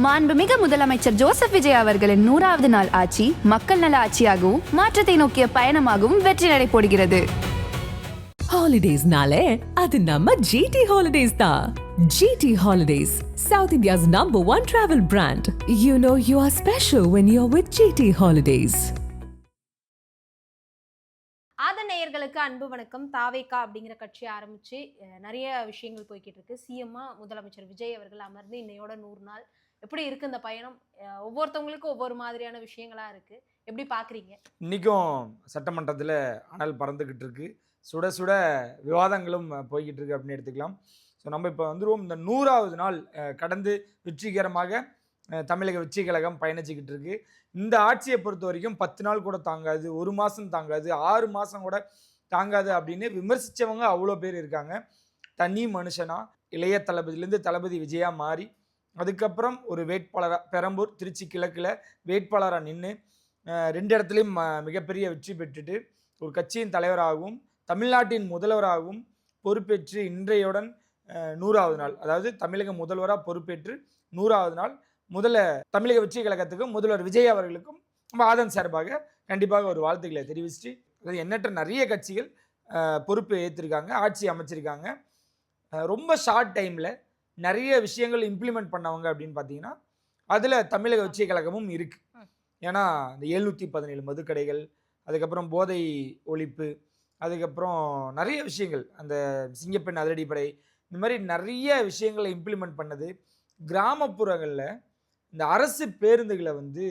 மாண்புமிகு முதலமைச்சர் ஜோசப் விஜய் அவர்களின் 100வது நாள் ஆட்சி மக்கள் நல ஆட்சியாகவும் மாற்றத்தை நோக்கிய பயணமாகவும் வெற்றி நடை போடுகிறது. ஹாலிடேஸ்னாலே அது நம்ம ஜிடி ஹாலிடேஸ் தான். GT Holidays, South India's #1 travel brand. You know you are special when you're with GT Holidays. நேயர்களுக்கு அன்பு வணக்கம். தாவேகா அப்படிங்கிற கட்சி ஆரம்பிச்சு நிறைய விஷயங்கள் போய்கிட்டு இருக்கு. சிஎம்மா முதலமைச்சர் விஜய் அவர்கள் அமர்ந்து இன்னையோட 100 நாள் எப்படி இருக்கு இந்த பயணம்? ஒவ்வொருத்தவங்களுக்கும் ஒவ்வொரு மாதிரியான விஷயங்களா இருக்கு. எப்படி பாக்குறீங்க? இன்னைக்கும் சட்டமன்றத்தில் அனல் பறந்துக்கிட்டு இருக்கு, சுட சுட விவாதங்களும் போய்கிட்டு இருக்கு அப்படின்னு எடுத்துக்கலாம். ஸோ நம்ம இப்போ வந்துடுவோம். இந்த 100வது நாள் கடந்து வெற்றிகரமாக தமிழக வெற்றி கழகம் பயணிச்சுக்கிட்டு இருக்கு. இந்த ஆட்சியை பொறுத்த வரைக்கும் 10 நாள் கூட தாங்காது, 1 மாதம் தாங்காது, 6 மாதம் கூட தாங்காது அப்படின்னு விமர்சித்தவங்க அவ்வளோ பேர் இருக்காங்க. தனி மனுஷனா இளைய தளபதியிலேருந்து தளபதி விஜயா மாறி அதுக்கப்புறம் ஒரு வேட்பாளராக பெரம்பூர் திருச்சி கிழக்கில் வேட்பாளராக நின்று 2 இடத்துலையும் மிகப்பெரிய வெற்றி பெற்றுட்டு ஒரு கட்சியின் தலைவராகவும் தமிழ்நாட்டின் முதல்வராகவும் பொறுப்பேற்று இன்றையுடன் 100வது நாள், அதாவது தமிழக முதல்வராக பொறுப்பேற்று 100வது நாள் முதல்ல தமிழக வெற்றி கழகத்துக்கும் முதல்வர் விஜய் அவர்களுக்கும் நம்ம ஆதன் சார்பாக கண்டிப்பாக ஒரு வாழ்த்துக்களை தெரிவிச்சுட்டு, அதாவது எண்ணற்ற நிறைய கட்சிகள் பொறுப்பு ஏற்றிருக்காங்க, ஆட்சி அமைச்சிருக்காங்க. ரொம்ப ஷார்ட் டைமில் நிறைய விஷயங்கள் இம்ப்ளிமெண்ட் பண்ணவங்க அப்படின்னு பார்த்தீங்கன்னா அதில் தமிழக வெற்றி கழகமும் இருக்குது. ஏன்னா இந்த 717 மதுக்கடைகள், அதுக்கப்புறம் போதை ஒழிப்பு, அதுக்கப்புறம் நிறைய விஷயங்கள், அந்த சிங்கப்பெண் அதிரடிப்படை, இந்த மாதிரி நிறைய விஷயங்களை இம்ப்ளிமெண்ட் பண்ணது. கிராமப்புறங்களில் இந்த அரசு பேருந்துகளை வந்து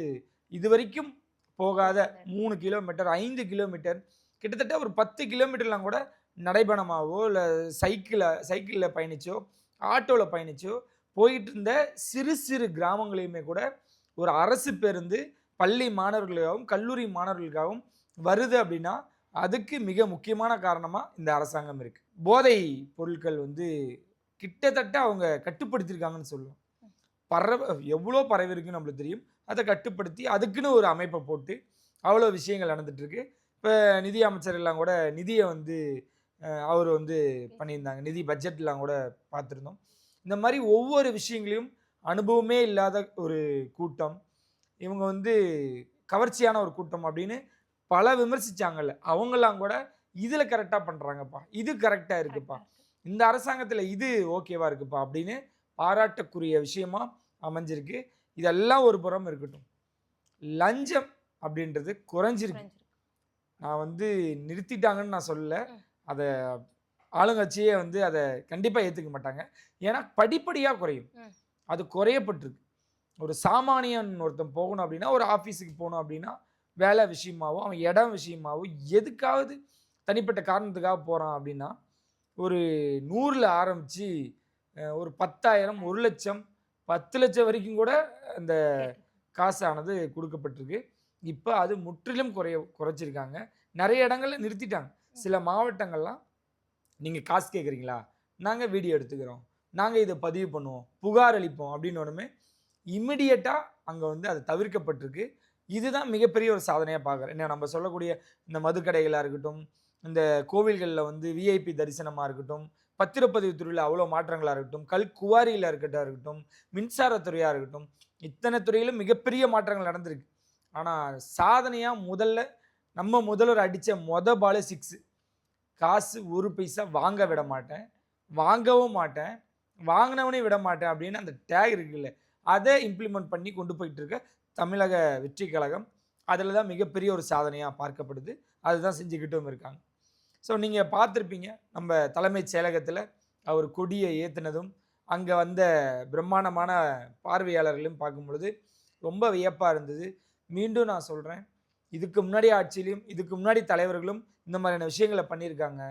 இது வரைக்கும் போகாத 3 கிலோமீட்டர் 5 கிலோமீட்டர் கிட்டத்தட்ட ஒரு 10 கிலோமீட்டர்லாம் கூட நடைபயணமாகவோ இல்லை சைக்கிளில் பயணிச்சோ ஆட்டோவில் பயணிச்சோ போயிட்டு இருந்த சிறு சிறு கிராமங்களையுமே கூட ஒரு அரசு பேருந்து பள்ளி மாணவர்களுக்காகவும் கல்லூரி மாணவர்களுக்காகவும் வருது அப்படின்னா அதுக்கு மிக முக்கியமான காரணமாக இந்த அரசாங்கம் இருக்குது. போதை பொருட்கள் வந்து கிட்டத்தட்ட அவங்க கட்டுப்படுத்தியிருக்காங்கன்னு சொல்லுவோம். எவ்வளோ பரவி இருக்குன்னு நம்மளுக்கு தெரியும். அதை கட்டுப்படுத்தி அதுக்குன்னு ஒரு அமைப்பை போட்டு அவ்வளோ விஷயங்கள் நடந்துகிட்ருக்கு. இப்போ நிதி அமைச்சர்லாம் கூட நிதியை வந்து அவர் வந்து பண்ணியிருந்தாங்க, நிதி பட்ஜெட்லாம் கூட பார்த்துருந்தோம். இந்த மாதிரி ஒவ்வொரு விஷயங்களையும் அனுபவமே இல்லாத ஒரு கூட்டம், இவங்க வந்து கவர்ச்சியான ஒரு கூட்டம் அப்படின்னு பல விமர்சித்தாங்கல்ல, அவங்கெல்லாம் கூட இதில் கரெக்டாக பண்ணுறாங்கப்பா, இது கரெக்டாக இருக்குப்பா, இந்த அரசாங்கத்தில் இது ஓகேவா இருக்குப்பா அப்படின்னு பாராட்டக்கூடிய விஷயமா அமைஞ்சிருக்கு. இதெல்லாம் ஒரு புறம் இருக்கட்டும், லஞ்சம் அப்படின்றது குறைஞ்சிருக்கு. நான் வந்து நிறுத்திட்டாங்கன்னு நான் சொல்லலை, அதை ஆளுங்கட்சியே வந்து அதை கண்டிப்பாக ஏற்றுக்க மாட்டாங்க. ஏன்னா படிப்படியாக குறையும், அது குறையப்பட்டிருக்கு. ஒரு சாமானியன் ஒருத்தன் போகணும் அப்படின்னா, ஒரு ஆஃபீஸுக்கு போகணும் அப்படின்னா வேலை விஷயமாகவும் அவன் இடம் விஷயமாகவும் எதுக்காவது தனிப்பட்ட காரணத்துக்காக போகிறான் அப்படின்னா ஒரு 100ல் ஆரம்பித்து ஒரு 10,000 1 லட்சம் 10 லட்சம் வரைக்கும் கூட அந்த காசானது கொடுக்கப்பட்டிருக்கு. இப்போ அது முற்றிலும் குறைச்சிருக்காங்க. நிறைய இடங்கள்ல நிறுத்திட்டாங்க. சில மாவட்டங்கள்லாம் நீங்கள் காசு கேட்குறீங்களா, நாங்கள் வீடியோ எடுத்துக்கிறோம், நாங்கள் இதை பதிவு பண்ணுவோம், புகார் அளிப்போம் அப்படின்னு ஒன்றுமே இம்மிடியட்டாக அங்கே வந்து அது தவிர்க்கப்பட்டிருக்கு. இதுதான் மிகப்பெரிய ஒரு சாதனையாக பார்க்குறேன். என்ன நம்ம சொல்லக்கூடிய இந்த மதுக்கடைகளாக இருக்கட்டும், இந்த கோவில்களில் வந்து விஐபி தரிசனமாக இருக்கட்டும், பத்திரப்பதிவு துறையில் அவ்வளோ மாற்றங்களாக இருக்கட்டும், குவாரியில் இருக்கட்டும், மின்சாரத்துறையாக இருக்கட்டும், இத்தனை துறையிலும் மிகப்பெரிய மாற்றங்கள் நடந்திருக்கு. ஆனால் சாதனையாக நம்ம முதல்வர் அடித்த பால் 6, காசு 1 பைசா வாங்க விட மாட்டேன், வாங்கவும் மாட்டேன், வாங்கினவனே விட மாட்டேன் அப்படின்னு அந்த டேக் இருக்குல்ல, அதை இம்ப்ளிமெண்ட் பண்ணி கொண்டு போயிட்டு இருக்க தமிழக வெற்றி கழகம் அதில் தான் மிகப்பெரிய ஒரு சாதனையாக பார்க்கப்படுது. அதுதான் செஞ்சுக்கிட்டும் இருக்காங்க. ஸோ நீங்கள் பார்த்துருப்பீங்க, நம்ம தலைமைச் செயலகத்தில் அவர் கொடியை ஏற்றினதும் அங்கே வந்த பிரம்மாண்டமான பார்வையாளர்களும் பார்க்கும் பொழுது ரொம்ப வியப்பாக இருந்தது. மீண்டும் நான் சொல்கிறேன், இதுக்கு முன்னாடி ஆட்சியிலையும் இதுக்கு முன்னாடி தலைவர்களும் இந்த மாதிரியான விஷயங்களை பண்ணியிருக்காங்க.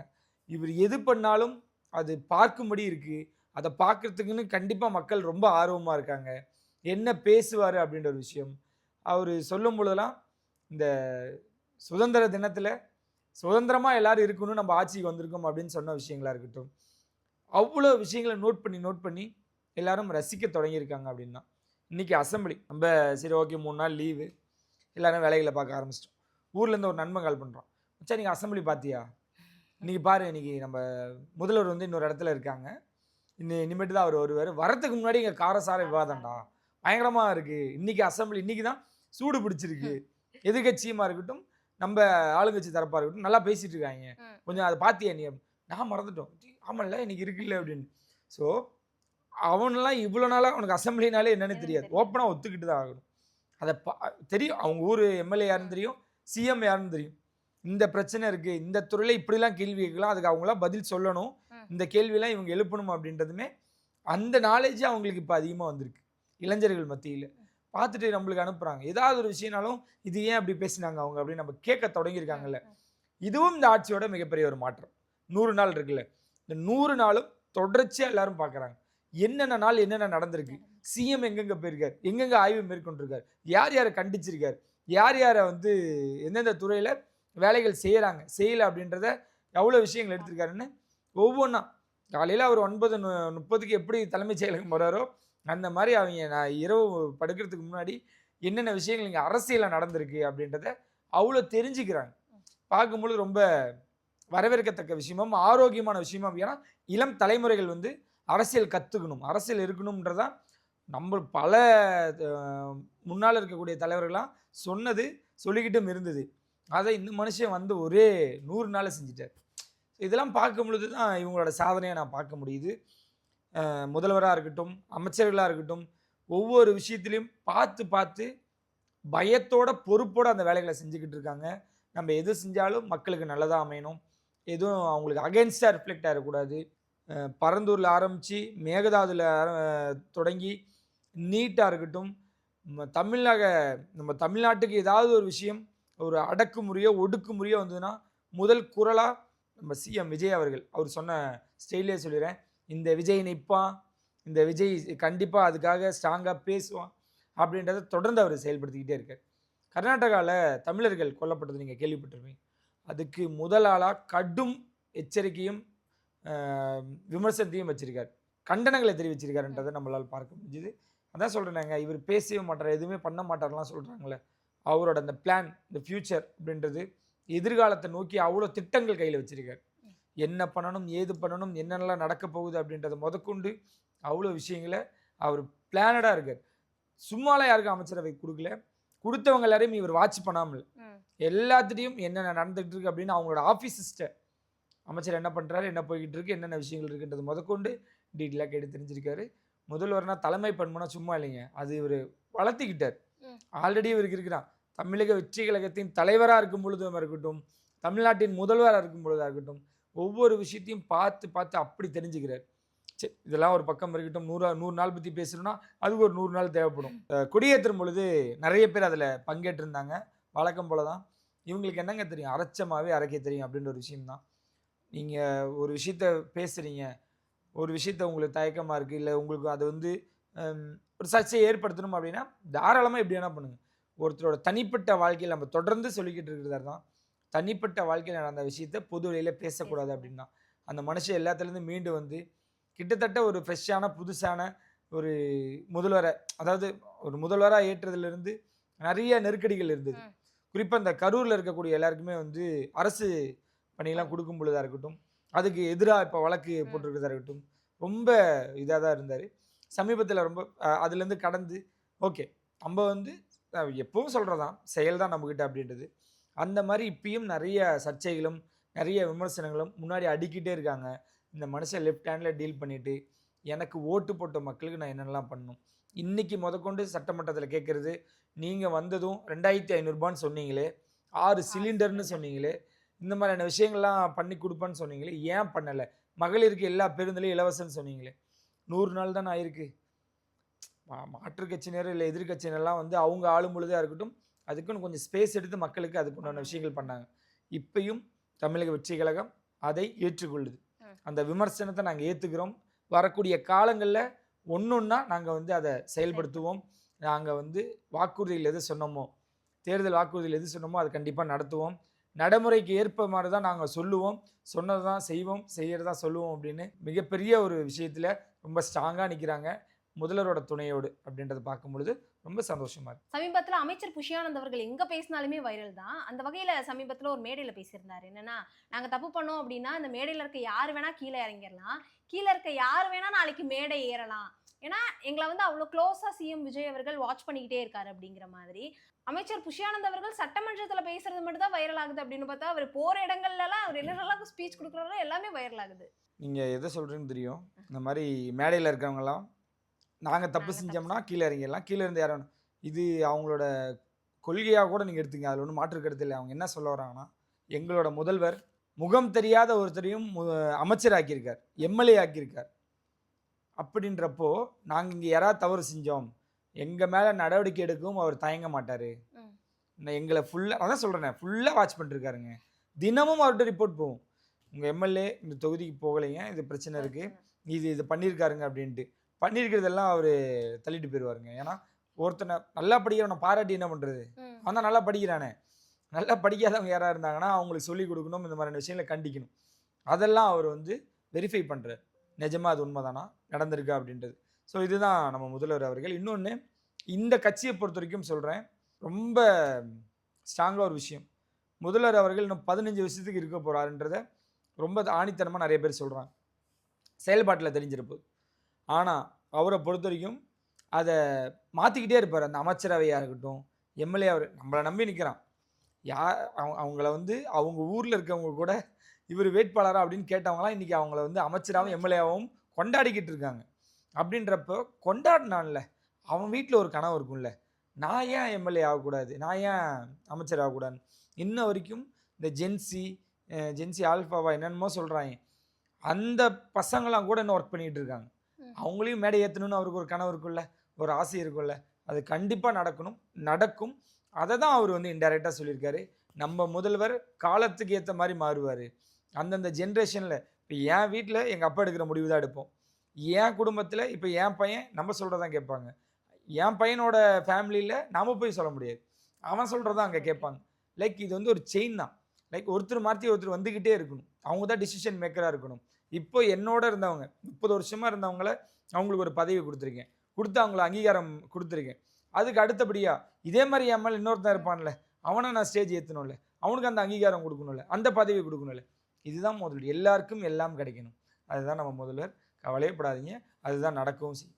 இவர் எது பண்ணாலும் அது பார்க்கும்படி இருக்குது, அதை பார்க்குறதுக்குன்னு கண்டிப்பாக மக்கள் ரொம்ப ஆர்வமாக இருக்காங்க. என்ன பேசுவார் அப்படின்ற ஒரு விஷயம் அவர் சொல்லும் பொழுதெல்லாம், இந்த சுதந்திர தினத்தில் சுதந்திரமாக எல்லோரும் இருக்கணும், நம்ம ஆட்சிக்கு வந்திருக்கோம் அப்படின்னு சொன்ன விஷயங்களாக இருக்கட்டும், அவ்வளோ விஷயங்களை நோட் பண்ணி எல்லாரும் ரசிக்க தொடங்கியிருக்காங்க. அப்படின்னா இன்றைக்கி அசம்பிளி நம்ம சரி ஓகே 3 நாள் லீவு, எல்லோரும் வேலைகளை பார்க்க ஆரம்பிச்சிட்டோம். ஊர்லேருந்து ஒரு நண்பன் கால் பண்ணுறோம், சரி நீங்கள் அசம்பிளி பார்த்தியா, இன்றைக்கி பாரு, இன்றைக்கி நம்ம முதல்வர் வந்து இன்னொரு இடத்துல இருக்காங்க, இனிமேட்டு தான் அவர் வருவார், வரத்துக்கு முன்னாடி இங்கே காரசார விவாதம்டா, பயங்கரமாக இருக்குது. இன்றைக்கி அசம்பிளி இன்றைக்கி தான் சூடு பிடிச்சிருக்கு. எதிர்கட்சியுமா இருக்கட்டும், நம்ம ஆளுங்கட்சி தரப்பாக இருக்கட்டும், நல்லா பேசிகிட்டு இருக்காங்க. கொஞ்சம் அதை பார்த்தியா நீ? நான் மறந்துட்டோம். ஆமாம்ல இன்னைக்கு இருக்குல்ல அப்படின்னு. ஸோ அவனெல்லாம் இவ்வளோ நாளாக அவனுக்கு அசம்பிளினாலே என்னன்னு தெரியாது. ஓப்பனாக ஒத்துக்கிட்டு தான் ஆகணும். அதை தெரியும், அவங்க ஊர் எம்எல்ஏ யாருன்னு தெரியும், சிஎம் யாருன்னு தெரியும். இந்த பிரச்சனை இருக்குது, இந்த துறையில் இப்படிலாம் கேள்வி கேட்கலாம், அதுக்கு அவங்களாம் பதில் சொல்லணும், இந்த கேள்வியெல்லாம் இவங்க எழுப்பணும் அப்படின்றதுமே அந்த நாலேஜ் அவங்களுக்கு இப்போ அதிகமாக வந்திருக்கு இளைஞர்கள் மத்தியில். பார்த்துட்டு நம்மளுக்கு அனுப்புகிறாங்க. ஏதாவது ஒரு விஷயம்னாலும் இது ஏன் அப்படி பேசினாங்க அவங்க அப்படின்னு நம்ம கேட்க தொடங்கியிருக்காங்கல்ல. இதுவும் இந்த ஆட்சியோட மிகப்பெரிய ஒரு மாற்றம். 100 நாள் இருக்குல்ல, இந்த 100 நாளும் தொடர்ச்சியாக எல்லாரும் பார்க்குறாங்க. என்னென்ன நாள் என்னென்ன நடந்திருக்கு, சிஎம் எங்கெங்கே போயிருக்கார், எங்கெங்கே ஆய்வு மேற்கொண்டிருக்கார், யார் யாரை கண்டிச்சிருக்கார், யார் யாரை வந்து எந்தெந்த துறையில் வேலைகள் செய்யலை அப்படின்றத எவ்வளோ விஷயங்கள் எடுத்திருக்காருன்னு ஒவ்வொன்றா காலையில் அவர் 9:30 எப்படி தலைமைச் செயலகம் வராரோ அந்த மாதிரி அவங்க நான் இரவு படுக்கிறதுக்கு முன்னாடி என்னென்ன விஷயங்கள் இங்கே அரசியலில் நடந்திருக்கு அப்படின்றத அவ்வளோ தெரிஞ்சுக்கிறாங்க. பார்க்கும்பொழுது ரொம்ப வரவேற்கத்தக்க விஷயமும் ஆரோக்கியமான விஷயமும். ஏன்னா இளம் தலைமுறைகள் வந்து அரசியல் கற்றுக்கணும், அரசியல் இருக்கணும்ன்றதான் நம்ம பல முன்னால் இருக்கக்கூடிய தலைவர்கள்லாம் சொன்னது, சொல்லிக்கிட்டும் இருந்தது. அதை இந்த மனுஷன் வந்து ஒரே 100 நாள் செஞ்சிட்டார். இதெல்லாம் பார்க்கும் பொழுது தான் இவங்களோட சாதனையை நான் பார்க்க முடியுது. முதல்வராக இருக்கட்டும், அமைச்சர்களாக இருக்கட்டும், ஒவ்வொரு விஷயத்துலையும் பார்த்து பயத்தோட பொறுப்போடு அந்த வேலைகளை செஞ்சுக்கிட்டு இருக்காங்க. நம்ம எது செஞ்சாலும் மக்களுக்கு நல்லதாக அமையணும், எதுவும் அவங்களுக்கு அகென்ஸ்டாக ரிஃப்ளெக்ட் ஆகிடக்கூடாது. பரந்தூரில் ஆரம்பித்து மேகதாதுல தொடங்கி நீட்டாக இருக்கட்டும், நம்ம தமிழ்நாட்டுக்கு ஏதாவது ஒரு விஷயம் ஒரு அடக்குமுறையோ ஒடுக்குமுறையோ வந்ததுன்னா முதல் குரலாக நம்ம சிஎம் விஜய் அவர்கள் அவர் சொன்ன ஸ்டைலே சொல்லிடுறேன், இந்த விஜய் நிற்பான், இந்த விஜய் கண்டிப்பாக அதுக்காக ஸ்ட்ராங்காக பேசுவான் அப்படின்றத தொடர்ந்து அவர் செயல்படுத்திக்கிட்டே இருக்கார். கர்நாடகாவில் தமிழர்கள் கொல்லப்பட்டது நீங்கள் கேள்விப்பட்டிருப்பீங்க. அதுக்கு முதல் ஆளாக கடும் எச்சரிக்கையும் விமர்சனத்தையும் வச்சிருக்கார், கண்டனங்களை தெரிவிச்சிருக்காருன்றதை நம்மளால் பார்க்க முடிஞ்சுது. அதான் சொல்கிறேன்னாங்க, இவர் பேசவே மாட்டார், எதுவுமே பண்ண மாட்டார்லாம் சொல்கிறாங்களே, அவரோட அந்த பிளான், இந்த ஃப்யூச்சர் அப்படின்றது எதிர்காலத்தை நோக்கி அவ்வளோ திட்டங்கள் கையில் வச்சிருக்கார். என்ன பண்ணணும், ஏது பண்ணணும், என்னென்னலாம் நடக்க போகுது அப்படின்றத முதற்கொண்டு அவ்வளோ விஷயங்களை அவர் பிளானடாக இருக்கார். சும்மாலாம் யாருக்கும் அமைச்சரவை கொடுக்கல, கொடுத்தவங்க எல்லாரையும் இவர் வாட்ச் பண்ணாமல் எல்லாத்துலேயும் என்னென்ன நடந்துகிட்டு இருக்கு அப்படின்னு அவங்களோட ஆஃபீஸிஸ்ட்டை அமைச்சர் என்ன பண்ணுறாரு, என்ன போய்கிட்டு இருக்கு, என்னென்ன விஷயங்கள் இருக்குன்றது முதற்கொண்டு டீட்டெயிலாக கேட்டு தெரிஞ்சிருக்காரு. முதல்வர்னா தலைமை பண்புனா சும்மா இல்லைங்க, அது இவர் வளர்த்திக்கிட்டார். ஆல்ரெடி இவருக்கு இருக்கிறான். தமிழக வெற்றி கழகத்தின் தலைவராக இருக்கும் பொழுதும் இருக்கட்டும், தமிழ்நாட்டின் முதல்வராக இருக்கும் பொழுதாக இருக்கட்டும், ஒவ்வொரு விஷயத்தையும் பார்த்து அப்படி தெரிஞ்சுக்கிறார். சரி, இதெல்லாம் ஒரு பக்கம் இருக்கட்டும். 100 நாள் பற்றி பேசணும்னா அதுக்கு ஒரு 100 நாள் தேவைப்படும். கொடியேற்றும் பொழுது நிறைய பேர் அதில் பங்கேற்றிருந்தாங்க. வழக்கம் போல தான். இவங்களுக்கு என்னங்க தெரியும், அரைச்சமாகவே அரைக்க தெரியும் அப்படின்ற ஒரு விஷயம்தான். நீங்கள் ஒரு விஷயத்த பேசுகிறீங்க, ஒரு விஷயத்த உங்களுக்கு தயக்கமாக இருக்குது, இல்லை உங்களுக்கு அது வந்து ஒரு சர்ச்சையை ஏற்படுத்தணும் அப்படின்னா தாராளமாக எப்படி வேணால் பண்ணுங்கள். ஒருத்தரோட தனிப்பட்ட வாழ்க்கையில் நம்ம தொடர்ந்து சொல்லிக்கிட்டு இருக்கிறதா தான், தனிப்பட்ட வாழ்க்கையில் நடந்த விஷயத்த பொது வழியில் பேசக்கூடாது அப்படின்னா அந்த மனுஷன் எல்லாத்துலேருந்து மீண்டு வந்து கிட்டத்தட்ட ஒரு ஃப்ரெஷ்ஷான புதுசான ஒரு முதல்வரை, அதாவது ஒரு முதல்வராக ஏற்றதுலேருந்து நிறைய நெருக்கடிகள் இருந்தது. குறிப்பாக இந்த கரூரில் இருக்கக்கூடிய எல்லாருக்குமே வந்து அரசு பணியெல்லாம் கொடுக்கும் பொழுதாக இருக்கட்டும், அதுக்கு எதிராக இப்போ வழக்கு போட்டிருக்கிறதா இருக்கட்டும், ரொம்ப இதாக தான் இருந்தார். சமீபத்தில் ரொம்ப அதுலேருந்து கடந்து ஓகே நம்ம வந்து எப்பவும் சொல்கிறதான் செயல் தான் நம்மக்கிட்ட அப்படின்றது. அந்த மாதிரி இப்பயும் நிறைய சர்ச்சைகளும் நிறைய விமர்சனங்களும் முன்னாடி அடிக்கிட்டே இருக்காங்க. இந்த மனுஷன் லெஃப்ட் ஹேண்டில் டீல் பண்ணிவிட்டு எனக்கு ஓட்டு போட்ட மக்களுக்கு நான் என்னென்னலாம் பண்ணணும். இன்றைக்கி முதற்கொண்டு சட்டமன்றத்தில் கேட்குறது, நீங்கள் வந்ததும் 2500 சொன்னீங்களே, 6 சிலிண்டர்னு சொன்னீங்களே, இந்த மாதிரியான விஷயங்கள்லாம் பண்ணி கொடுப்பேன்னு சொன்னீங்களே, ஏன் பண்ணலை? மகளிருக்கு எல்லா பேருந்துலையும் இலவசம்னு சொன்னீங்களே, 100 நாள் தானே ஆயிருக்கு. மாற்றுக் கட்சியினர் இல்லை எதிர்கட்சியினர்லாம் வந்து அவங்க ஆளும் பொழுதாக இருக்கட்டும், அதுக்குன்னு கொஞ்சம் ஸ்பேஸ் எடுத்து மக்களுக்கு அதுக்குண்டான விஷயங்கள் பண்ணாங்க. இப்பயும் தமிழக வெற்றி கழகம் அதை ஏற்றுக்கொள்ளுது. அந்த விமர்சனத்தை நாங்கள் ஏற்றுக்கிறோம். வரக்கூடிய காலங்களில் ஒன்றொன்னா நாங்கள் வந்து அதை செயல்படுத்துவோம். நாங்கள் வந்து வாக்குறுதிகள் எது சொன்னோமோ, தேர்தல் வாக்குறுதிகள் எது சொன்னோமோ அதை கண்டிப்பாக நடத்துவோம். நடைமுறைக்கு ஏற்ப மாதிரி தான் நாங்கள் சொல்லுவோம், சொன்னது தான் செய்வோம், செய்கிறதா சொல்லுவோம் அப்படின்னு மிகப்பெரிய ஒரு விஷயத்தில் ரொம்ப ஸ்ட்ராங்காக நிற்கிறாங்க முதல்வரோட துணையோடு அப்படின்றத பார்க்கும் பொழுது ரொம்ப சந்தோஷமா இருக்கு. சமீபத்தில் அமைச்சர் புஷியானந்த் அவர்கள் எங்க பேசினாலுமே வைரல் தான். அந்த வகையில சமீபத்தில் ஒரு மேடையில பேசியிருந்தாரு. என்னன்னா, நாங்க தப்பு பண்ணோம் அப்படின்னா இந்த மேடையில இருக்க யாரு வேணா கீழே இறங்கிடலாம், கீழே இருக்க யாரு வேணா நாளைக்கு மேடை ஏறலாம், ஏன்னா எங்களை வந்து அவ்வளோ க்ளோஸா சிஎம் விஜய் அவர்கள் வாட்ச் பண்ணிக்கிட்டே இருக்காரு அப்படிங்கிற மாதிரி. அமைச்சர் புஷ்யானந்த் அவர்கள் சட்டமன்றத்துல பேசுறது மட்டும் தான் வைரல் ஆகுது அப்படின்னு பார்த்தா, அவர் போற இடங்கள்லாம் அவர் என்னென்னலாம் ஸ்பீச் கொடுக்குறாரோ எல்லாமே வைரல் ஆகுது. நீங்கள் எதை சொல்கிறீங்கன்னு தெரியும். இந்த மாதிரி மேடையில் இருக்கிறவங்கலாம் நாங்கள் தப்பு செஞ்சோம்னா கீழே இறங்கிடலாம், கீழே இருந்து இறங்கணும். இது அவங்களோட கொள்கையாக கூட நீங்கள் எடுத்துங்க, அதில் ஒன்றும் மாற்று கருத்து இல்லை. அவங்க என்ன சொல்ல வராங்கன்னா, எங்களோட முதல்வர் முகம் தெரியாத ஒருத்தரையும் அமைச்சர் ஆக்கியிருக்கார், எம்எல்ஏ ஆக்கியிருக்கார். அப்படின்றப்போ நாங்கள் இங்கே யாராவது தவறு செஞ்சோம், எங்கள் மேலே நடவடிக்கை எடுக்கவும் அவர் தயங்க மாட்டார். எங்களை ஃபுல்லாக அதான் சொல்கிறேன், ஃபுல்லாக வாட்ச் பண்ணிருக்காருங்க. தினமும் அவர்கிட்ட ரிப்போர்ட் போகும், உங்கள் எம்எல்ஏ இந்த தொகுதிக்கு போகலைங்க, இது பிரச்சனை இருக்குது, இது பண்ணியிருக்காருங்க அப்படின்ட்டு. பண்ணியிருக்கிறதெல்லாம் அவர் தள்ளிட்டு போயிடுவாருங்க. ஏன்னா ஒருத்தனை நல்லா படிக்கிறவனை பாராட்டி என்ன பண்ணுறது, அவன் தான் நல்லா படிக்கிறானே. நல்லா படிக்காதவங்க யாராக இருந்தாங்கன்னா அவங்களுக்கு சொல்லிக் கொடுக்கணும், இந்த மாதிரியான விஷயங்களை கண்டிக்கணும். அதெல்லாம் அவர் வந்து வெரிஃபை பண்ணுறார், நிஜமாக அது உண்மைதானா நடந்திருக்கா அப்படின்றது. ஸோ இதுதான் நம்ம முதல்வர் அவர்கள். இன்னொன்று, இந்த கட்சியை பொறுத்த வரைக்கும் சொல்கிறேன், ரொம்ப ஸ்ட்ராங்காக ஒரு விஷயம், முதல்வர் அவர்கள் இன்னும் 15 வருஷத்துக்கு இருக்க போகிறாருன்றதை ரொம்ப ஆணித்தனமாக நிறைய பேர் சொல்கிறாங்க, செயல்பாட்டில் தெரிஞ்சிருப்போது. ஆனால் அவரை பொறுத்த வரைக்கும் அதை மாற்றிக்கிட்டே இருப்பார். அந்த அமைச்சரவையாக இருக்கட்டும், எம்எல்ஏ, அவர் நம்மளை நம்பி நிற்கிறான். அவங்கள வந்து அவங்க ஊரில் இருக்கவங்க கூட இவர் வேட்பாளரா அப்படின்னு கேட்டவங்களாம் இன்றைக்கி அவங்கள வந்து அமைச்சராகவும் எம்எல்ஏவாகவும் கொண்டாடிக்கிட்டு இருக்காங்க. அப்படின்றப்போ கொண்டாடினான்ல, அவன் வீட்டில் ஒரு கனவு இருக்கும்ல, நான் ஏன் எம்எல்ஏ ஆகக்கூடாது, நான் ஏன் அமைச்சர் ஆகக்கூடாது. இன்ன வரைக்கும் இந்த ஜென்சி ஆல்ஃபாவா என்னென்னமோ சொல்கிறாங்க, அந்த பசங்களாம் கூட இன்னும் ஒர்க் பண்ணிகிட்டு இருக்காங்க. அவங்களையும் மேடை ஏற்றணும்னு அவருக்கு ஒரு கனவு இருக்குல்ல, ஒரு ஆசை இருக்குல்ல, அது கண்டிப்பாக நடக்கும். அதை தான் அவர் வந்து இன்டைரக்டாக சொல்லியிருக்காரு. நம்ம முதல்வர் காலத்துக்கு ஏற்ற மாதிரி மாறுவார். அந்தந்த ஜென்ரேஷனில் இப்போ என் வீட்டில் எங்கள் அப்பா எடுக்கிற முடிவு தான் எடுப்போம். என் குடும்பத்தில் இப்போ என் பையன் நம்ம சொல்கிறதான் கேட்பாங்க. என் பையனோட ஃபேமிலியில் நாம் போய் சொல்ல முடியாது, அவன் சொல்கிறதான் அங்கே கேட்பாங்க. லைக் இது வந்து ஒரு செயின் தான். லைக் ஒருத்தர் மாற்றி ஒருத்தர் வந்துக்கிட்டே இருக்கணும், அவங்க தான் டிசிஷன் மேக்கராக இருக்கணும். இப்போ என்னோட இருந்தவங்க 30 வருஷமாக இருந்தவங்கள அவங்களுக்கு ஒரு பதவி கொடுத்துருக்கேன், கொடுத்து அவங்கள அங்கீகாரம் கொடுத்துருக்கேன். அதுக்கு அடுத்தபடியாக இதே மாதிரி என் மேலே இன்னொருத்தன் இருப்பான்ல, அவனை நான் ஸ்டேஜ் ஏற்றணும்ல, அவனுக்கு அந்த அங்கீகாரம் கொடுக்கணும்ல, அந்த பதவி கொடுக்கணும்ல. இதுதான் முதல்வர், எல்லாருக்கும் எல்லாம் கிடைக்கணும். அதுதான் நம்ம முதல்வர். கவலையப்படாதீங்க, அதுதான் நடக்கவும் செய்யும்.